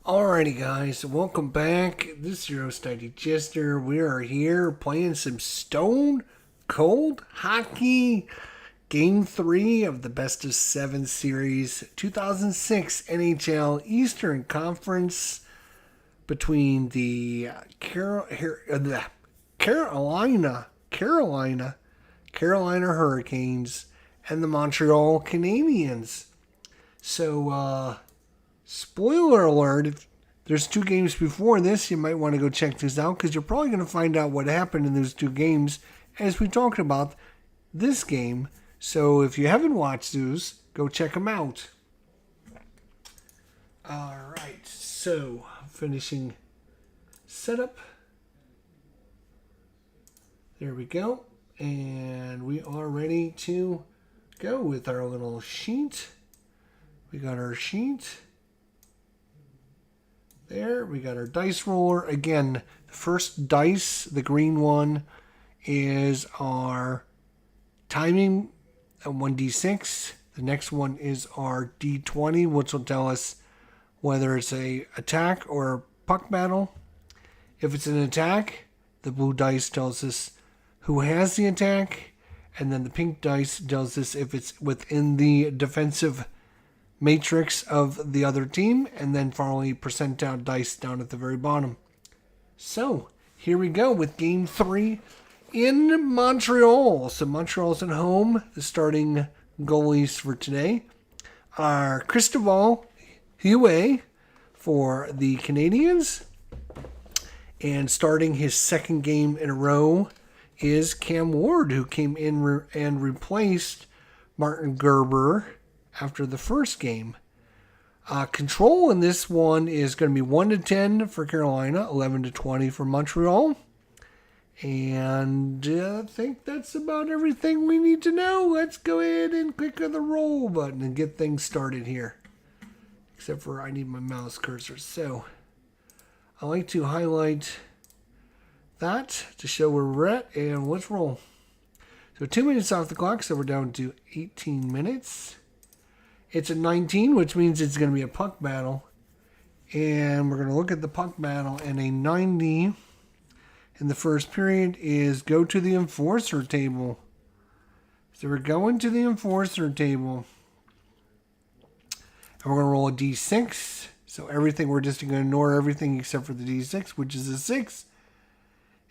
Alrighty, guys, welcome back. This is your host, ID Chester. We are here playing some Stone Cold Hockey. Game 3 of the Best of 7 Series 2006 NHL Eastern Conference between the Carolina Hurricanes and the Montreal Canadiens. So, spoiler alert, if there's two games before this, you might want to go check this out because you're probably going to find out what happened in those two games as we talked about this game. So if you haven't watched those, go check them out. Alright, so finishing setup. There we go. And we are ready to go with our little sheet. We got our sheet. There, we got our dice roller. Again, the first dice, the green one, is our timing, 1d6. The next one is our d20, which will tell us whether it's a attack or a puck battle. If it's an attack, the blue dice tells us who has the attack, and then the pink dice tells us if it's within the defensive matrix of the other team, and then finally percentile dice down at the very bottom. So here we go with Game 3 in Montreal. So Montreal's at home. The starting goalies for today are Cristobal Huet for the Canadiens, and starting his second game in a row is Cam Ward, who came in and replaced Martin Gerber after the first game. Control in this one is going to be 1-10 for Carolina, 11-20 for Montreal. And I think that's about everything we need to know. Let's go ahead and click on the roll button and get things started here. Except for I need my mouse cursor. So I like to highlight that to show where we're at, and let's roll. So 2 minutes off the clock, so we're down to 18 minutes. It's a 19, which means it's going to be a puck battle. And we're going to look at the puck battle. And a 90 in the first period is go to the enforcer table. So we're going to the enforcer table. And we're going to roll a d6. So everything, we're just going to ignore everything except for the d6, which is a 6.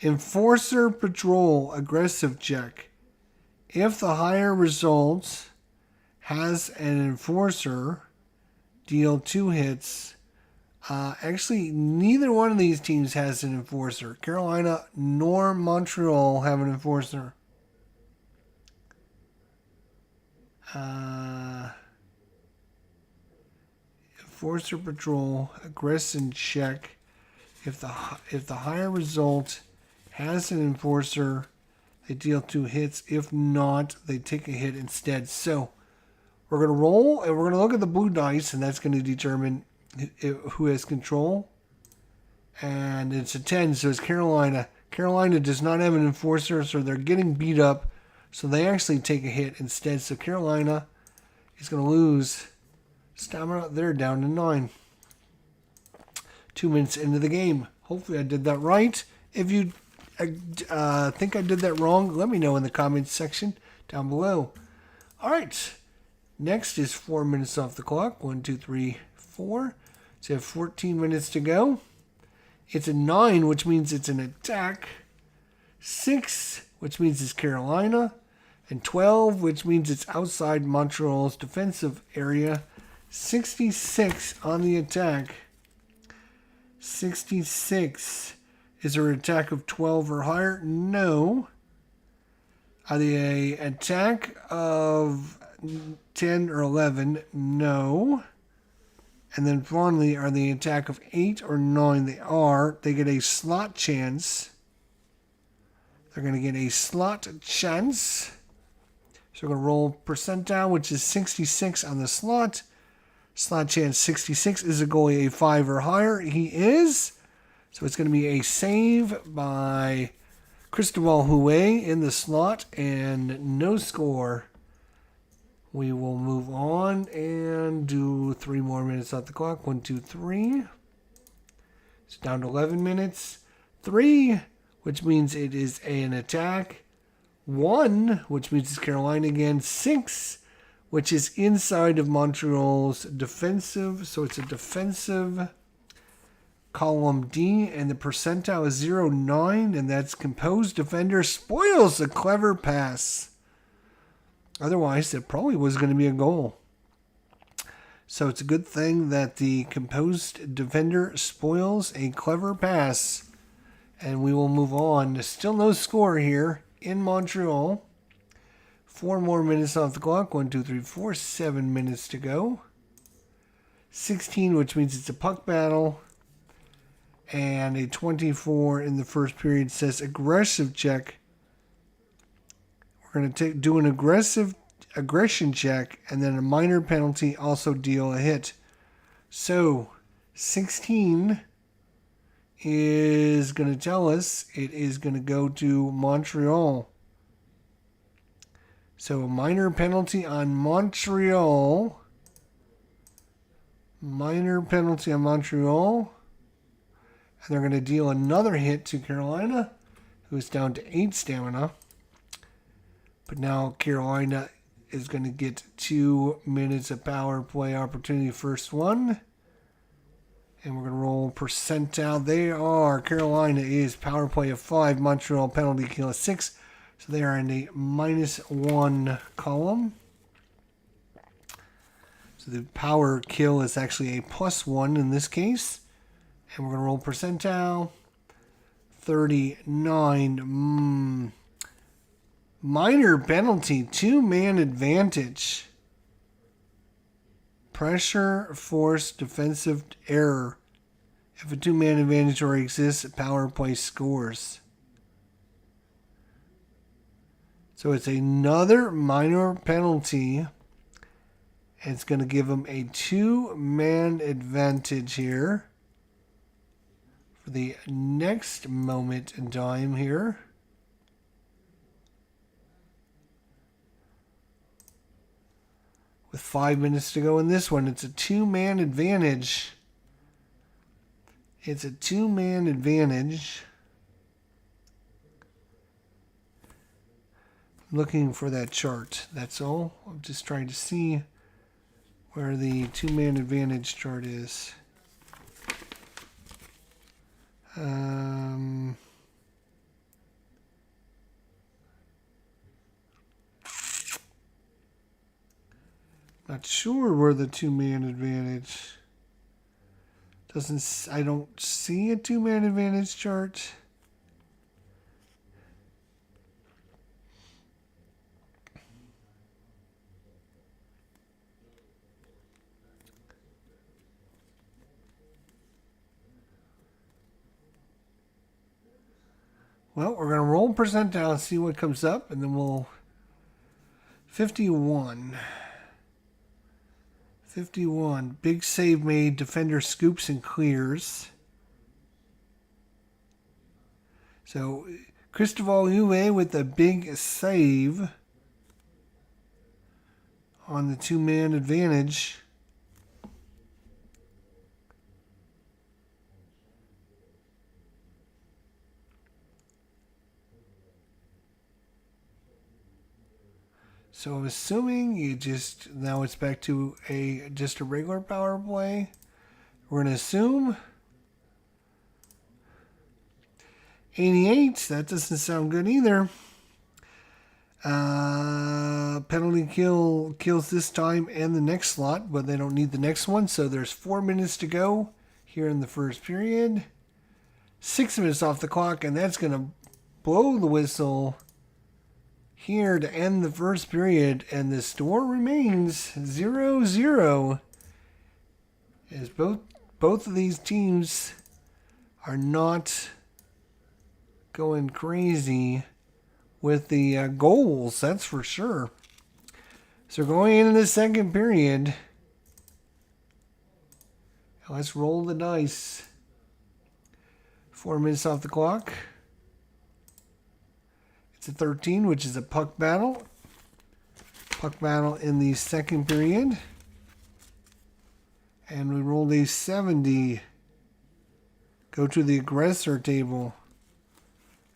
Enforcer patrol, aggressive check. If the higher results has an enforcer, deal 2 hits. Actually, neither one of these teams has an enforcer. Carolina nor Montreal have an enforcer. Enforcer patrol, aggressive check. If the higher result has an enforcer, they deal 2 hits. If not, they take a hit instead. So we're going to roll, and we're going to look at the blue dice, and that's going to determine who has control. And it's a 10, so it's Carolina. Carolina does not have an enforcer, so they're getting beat up. So they actually take a hit instead. So Carolina is going to lose stamina. They're down to 9. 2 minutes into the game. Hopefully I did that right. If you think I did that wrong, let me know in the comments section down below. All right. Next is 4 minutes off the clock. 1, 2, 3, 4. So you have 14 minutes to go. It's a 9, which means it's an attack. 6, which means it's Carolina. And 12, which means it's outside Montreal's defensive area. 66 on the attack. 66. Is there an attack of 12 or higher? No. Are they an attack of 10 or 11? No. And then finally, are they an attack of 8 or 9? They are. They get a slot chance. They're going to get a slot chance. So we're going to roll percentile, which is 66 on the slot. Slot chance 66. Is a goalie a 5 or higher? He is. So it's going to be a save by Cristobal Huet in the slot and no score. We will move on and do 3 more minutes on the clock. 1, 2, 3. It's down to 11 minutes. 3, which means it is an attack. 1, which means it's Carolina again. 6, which is inside of Montreal's defensive. So it's a defensive column D, and the percentile is 0.9, and that's composed defender spoils a clever pass. Otherwise, it probably was going to be a goal. So it's a good thing that the composed defender spoils a clever pass. And we will move on. Still no score here in Montreal. 4 more minutes off the clock. 1, 2, 3, 4, 7 minutes to go. 16, which means it's a puck battle. And a 24 in the first period says aggressive check. We're going to do an aggression check, and then a minor penalty, also deal a hit. So 16 is going to tell us it is going to go to Montreal. So a minor penalty on Montreal. Minor penalty on Montreal. And they're going to deal another hit to Carolina, who is down to 8 stamina. But now Carolina is going to get 2 minutes of power play opportunity. First one. And we're going to roll percentile. They are. Carolina is power play of 5. Montreal penalty kill of 6. So they are in a -1 column. So the power kill is actually a +1 in this case. And we're going to roll percentile. 39. Minor penalty. 2-man advantage. Pressure, force, defensive error. If a 2-man advantage already exists, power play scores. So it's another minor penalty. It's going to give them a 2-man advantage here for the next moment in time here. With 5 minutes to go in this one, it's a 2-man advantage. It's a 2-man advantage. I'm looking for that chart. That's all. I'm just trying to see where the 2-man advantage chart is. Not sure where the 2-man advantage. I don't see a 2-man advantage chart. Well, we're going to roll percentile and see what comes up, and then we'll 51. 51. Big save made. Defender scoops and clears. So, Cristobal Huet with a big save on the 2-man advantage. So I'm assuming now it's back to just a regular power play. We're going to assume 88. That doesn't sound good either. Penalty kills this time and the next slot, but they don't need the next one. So there's 4 minutes to go here in the first period. 6 minutes off the clock, and that's going to blow the whistle here to end the first period, and the score remains 0-0 as both of these teams are not going crazy with the goals, that's for sure. So going into the second period, let's roll the dice. 4 minutes off the clock. It's a 13, which is a puck battle. Puck battle in the second period. And we rolled a 70. Go to the aggressor table.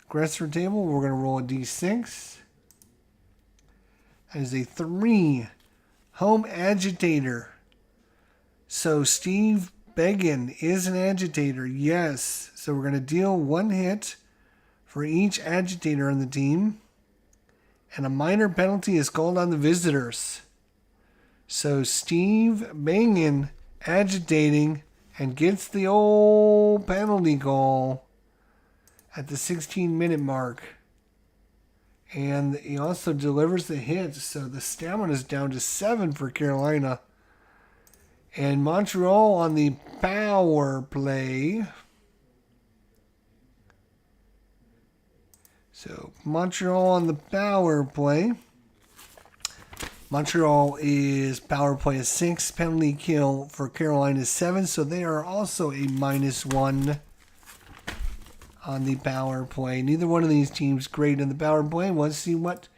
Aggressor table, we're going to roll a d6. That is a 3. Home agitator. So Steve Beggin is an agitator, yes. So we're going to deal 1 hit for each agitator on the team. And a minor penalty is called on the visitors. So Steve Beggin agitating and gets the old penalty call at the 16-minute mark. And he also delivers the hit, so the stamina is down to 7 for Carolina. And Montreal on the power play. So Montreal on the power play. Montreal is power play is 6, penalty kill for Carolina is 7, so they are also a -1 on the power play. Neither one of these teams great in the power play. Let's see what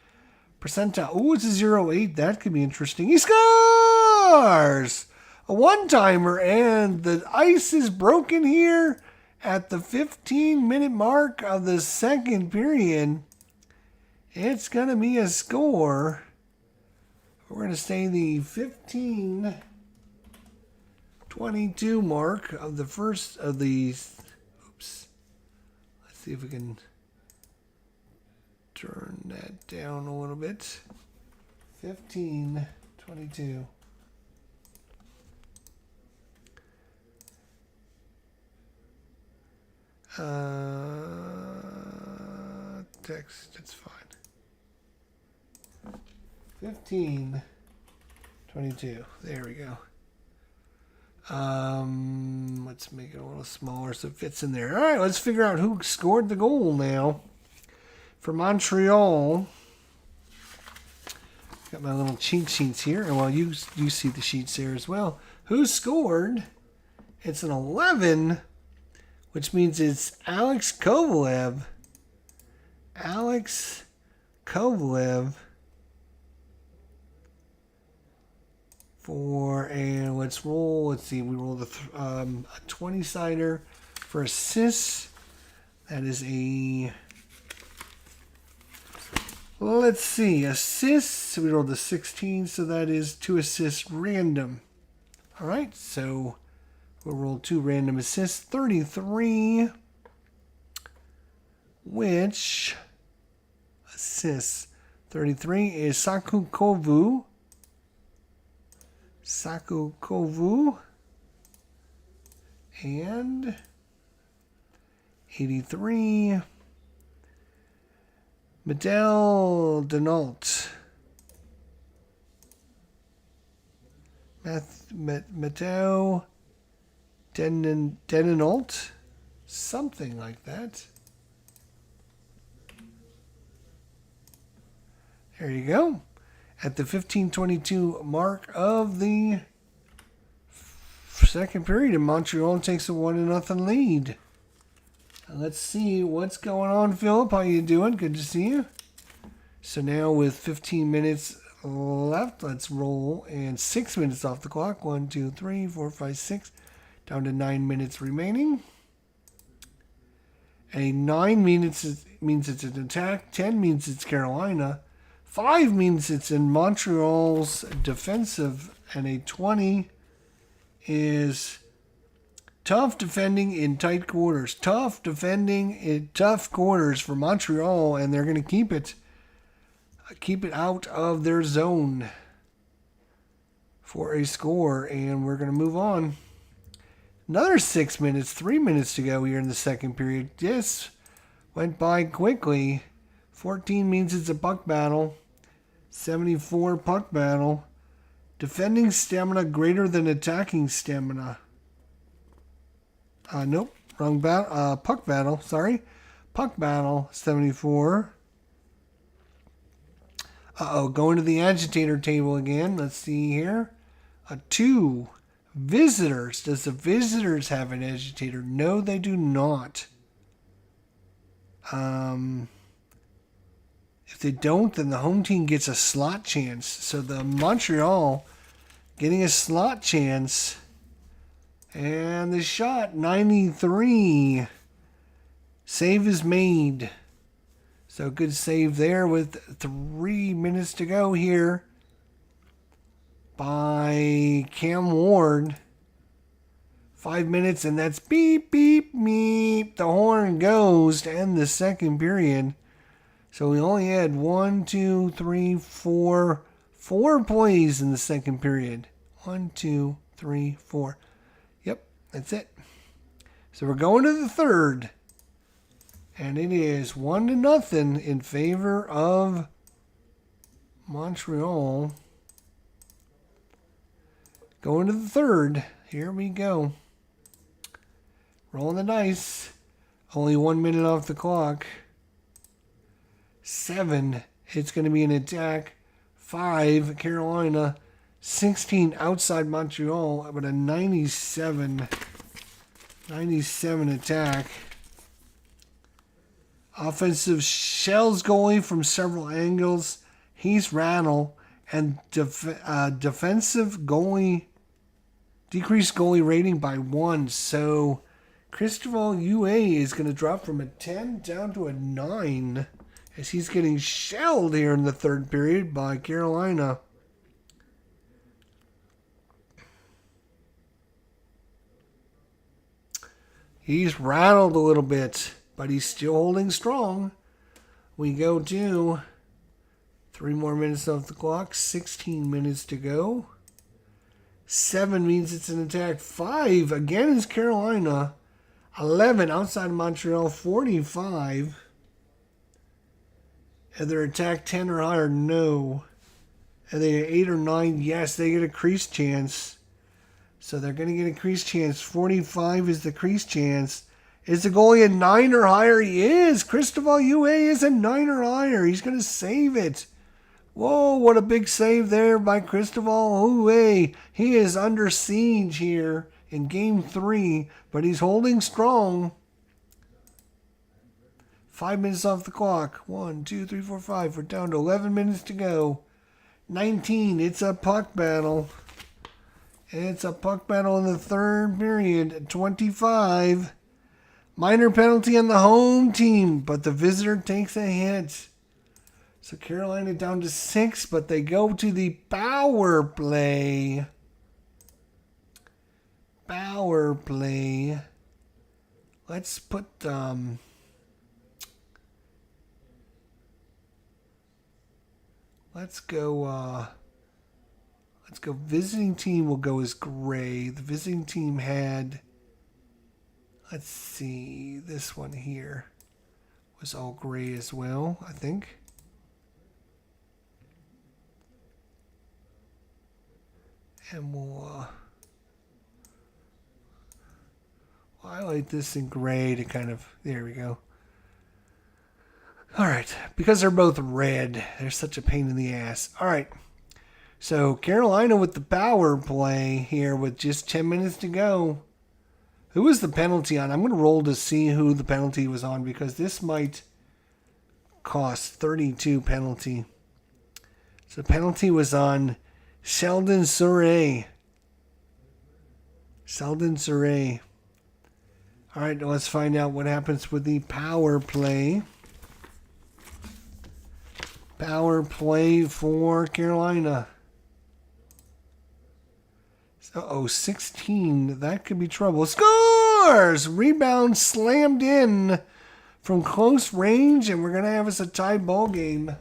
percentile. Oh, it's a 0.8. That could be interesting. He scores! A one-timer, and the ice is broken here at the 15-minute mark of the second period. It's going to be a score. We're going to say the 15-22 mark of the first of these. Oops. Let's see if we can turn that down a little bit. 15-22. Text, that's fine. 15-22. There we go. Let's make it a little smaller so it fits in there. All right, let's figure out who scored the goal now. For Montreal, got my little cheat sheets here. Well, you see the sheets there as well. Who scored? It's an 11, which means it's Alex Kovalev. Alex Kovalev. And let's roll. Let's see. We rolled a 20-sider for assists. That is a. Let's see. Assists. We rolled a 16, so that is 2 assists random. All right. So we'll roll 2 random assists. 33. Which assists? 33 is Saku Kovu. Saku Kovu. And 83. Medel Denault. Medel Denault. Something like that. There you go. At the 15-22 mark of the second period, and Montreal takes a 1-0 lead. And let's see what's going on, Philip. How you doing? Good to see you. So now with 15 minutes left, let's roll, and 6 minutes off the clock. 1, 2, 3, 4, 5, 6. Down to 9 minutes remaining. And 9 means it's an attack. 10 means it's Carolina. 5 means it's in Montreal's defensive, and a 20 is tough defending in tight quarters. Tough defending in tough quarters for Montreal, and they're going to keep it out of their zone for a score, and we're going to move on. Another 6 minutes, 3 minutes to go here in the second period. This went by quickly. 14 means it's a puck battle. 74 puck battle. Defending stamina greater than attacking stamina. Nope. Wrong battle. Puck battle. Sorry. Puck battle. 74. Going to the agitator table again. Let's see here. 2. Visitors. Does the visitors have an agitator? No, they do not. If they don't, then the home team gets a slot chance. So the Montreal getting a slot chance And the shot, 93. Save is made. So good save there with 3 minutes to go here by Cam Ward. 5 minutes, and that's beep, beep, beep. The horn goes to end the second period. So we only had 4 plays in the second period. 1, 2, 3, 4. Yep, that's it. So we're going to the third. And it is 1-0 in favor of Montreal. Going to the third. Here we go. Rolling the dice. Only 1 minute off the clock. 7. It's going to be an attack. 5. Carolina. 16 outside Montreal. But a 97 attack. Offensive shells goalie from several angles. He's rattled. And defensive goalie, decreased goalie rating by 1. So Cristobal UA is going to drop from a 10 down to a 9 as he's getting shelled here in the third period by Carolina. He's rattled a little bit, but he's still holding strong. We go to 3 more minutes off the clock, 16 minutes to go. 7 means it's an attack. 5 again is Carolina. 11 outside Montreal, 45. Are their attack 10 or higher? No. Are they 8 or 9? Yes, they get a crease chance. So they're going to get a crease chance. 45 is the crease chance. Is the goalie a 9 or higher? He is. Cristobal UA is a 9 or higher. He's going to save it. Whoa, what a big save there by Cristobal UA. He is under siege here in Game 3, but he's holding strong. 5 minutes off the clock. 1, 2, 3, 4, 5. We're down to 11 minutes to go. 19. It's a puck battle. It's a puck battle in the third period. 25. Minor penalty on the home team, but the visitor takes a hit. So Carolina down to 6, but they go to the power play. Power play. Let's put let's go visiting team will go as gray. The visiting team had, let's see, this one here was all gray as well, I think. And we'll highlight this in gray to kind of, there we go. All right, because they're both red, they're such a pain in the ass. All right, so Carolina with the power play here with just 10 minutes to go. Who was the penalty on? I'm going to roll to see who the penalty was on because this might cost 32 penalty. So the penalty was on Sheldon Surrey. Sheldon Surrey. All right, let's find out what happens with the power play. Power play for Carolina. Uh-oh, 16. That could be trouble. Scores! Rebound slammed in from close range, and we're going to have us a tied ball game.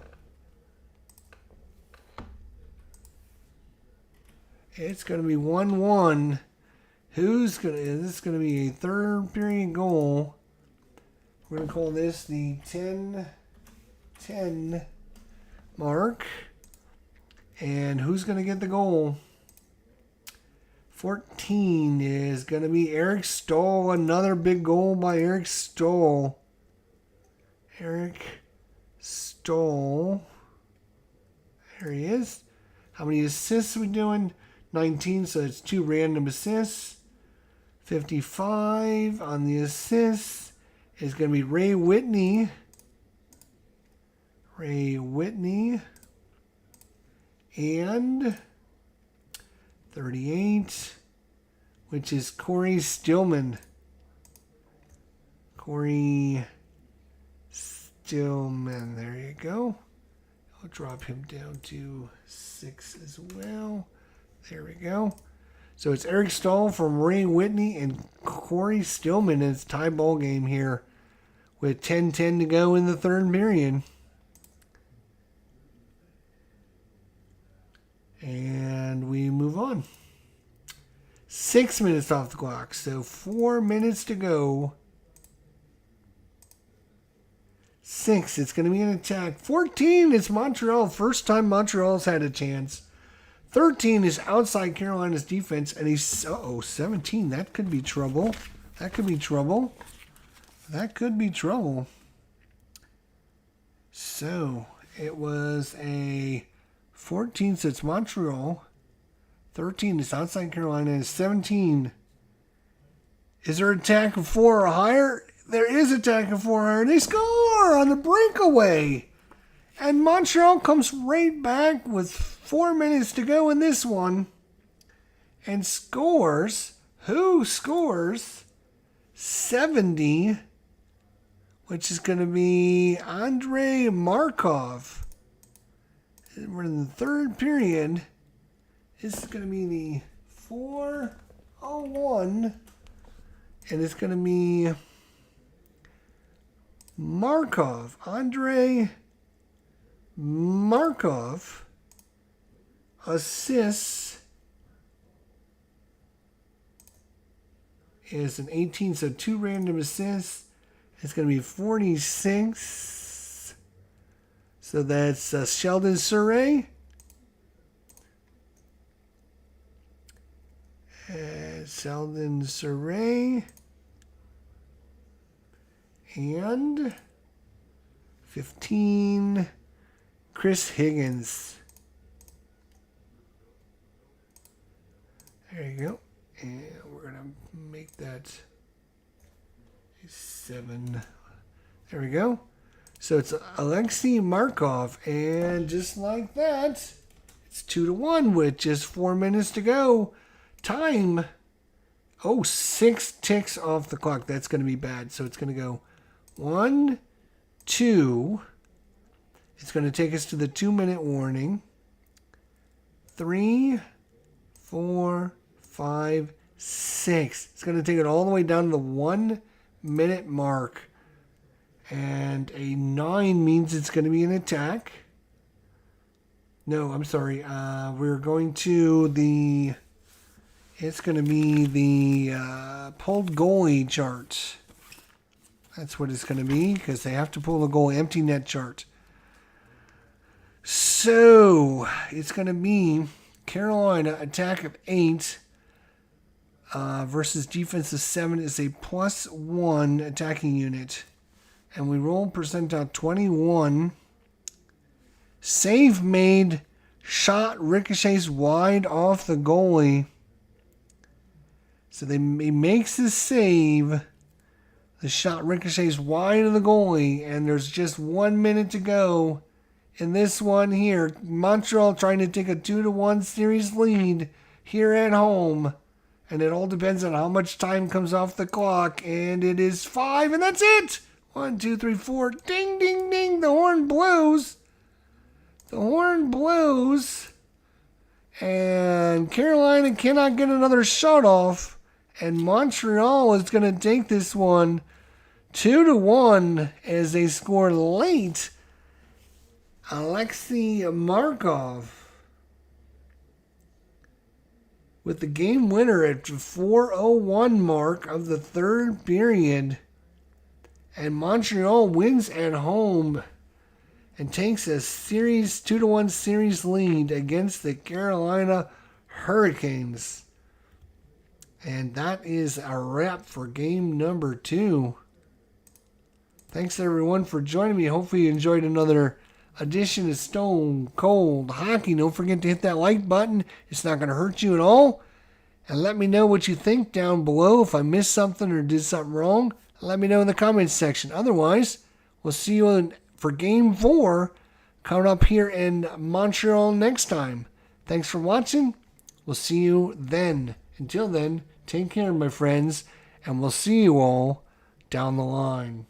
It's going to be 1-1. Is this going to be a third period goal? We're going to call this the 10-10 mark. And who's going to get the goal? 14 is going to be Eric Stoll. Another big goal by Eric Stoll. Eric Stoll. There he is. How many assists are we doing? 19, so it's 2 random assists. 55 on the assists is going to be Ray Whitney. Ray Whitney. And 38 which is Corey Stillman. Corey Stillman, there you go. I'll drop him down to 6 as well. There we go. So it's Eric Stahl from Ray Whitney and Corey Stillman. It's tie ball game here with 10:10 to go in the third period. And we move on. 6 minutes off the clock, so 4 minutes to go. 6, it's going to be an attack. 14, it's Montreal. First time Montreal's had a chance. 13 is outside Carolina's defense, and he's 17. That could be trouble. That could be trouble. That could be trouble. So it was a 14, so it's Montreal. 13 is outside Carolina. And 17. Is there attack of 4 or higher? There is attack of 4 or higher. They score on the breakaway. And Montreal comes right back with 4 minutes to go in this one. And scores. Who scores? 70. Which is going to be Andrei Markov. We're in the third period. This is going to be the 4:01. And it's going to be Markov. Andrei Markov assists is an 18, so 2 random assists. It's going to be 46. So that's Sheldon Surrey. Sheldon Surrey. And 15, Chris Higgins. There you go. And we're going to make that a 7. There we go. So it's Alexei Markov. And just like that, it's 2-1 with just 4 minutes to go. Time. 6 ticks off the clock. That's going to be bad. So it's going to go 1, 2. It's going to take us to the 2-minute warning. 3, 4, 5, 6. It's going to take it all the way down to the 1-minute mark. And a 9 means it's going to be an attack. No, I'm sorry. We're going to the... It's going to be the pulled goalie chart. That's what it's going to be because they have to pull the goal empty net chart. So it's going to be Carolina attack of 8 versus defense of 7 is a +1 attacking unit. And we roll percentile 21. Save made. Shot ricochets wide off the goalie. So he makes the save. The shot ricochets wide of the goalie. And there's just 1 minute to go in this one here. Montreal trying to take a 2-1 series lead here at home. And it all depends on how much time comes off the clock. And it is 5, and that's it. 1, 2, 3, 4. Ding, ding, ding. The horn blows. The horn blows. And Carolina cannot get another shot off. And Montreal is going to take this one 2-1 as they score late. Alexei Markov with the game winner at the 4:01 mark of the third period. And Montreal wins at home and takes a series 2-1 series lead against the Carolina Hurricanes. And that is a wrap for game number 2. Thanks everyone for joining me. Hopefully you enjoyed another edition of Stone Cold Hockey. Don't forget to hit that like button. It's not going to hurt you at all. And let me know what you think down below. If I missed something or did something wrong, let me know in the comments section. Otherwise, we'll see you for Game 4 coming up here in Montreal next time. Thanks for watching. We'll see you then. Until then, take care, my friends, and we'll see you all down the line.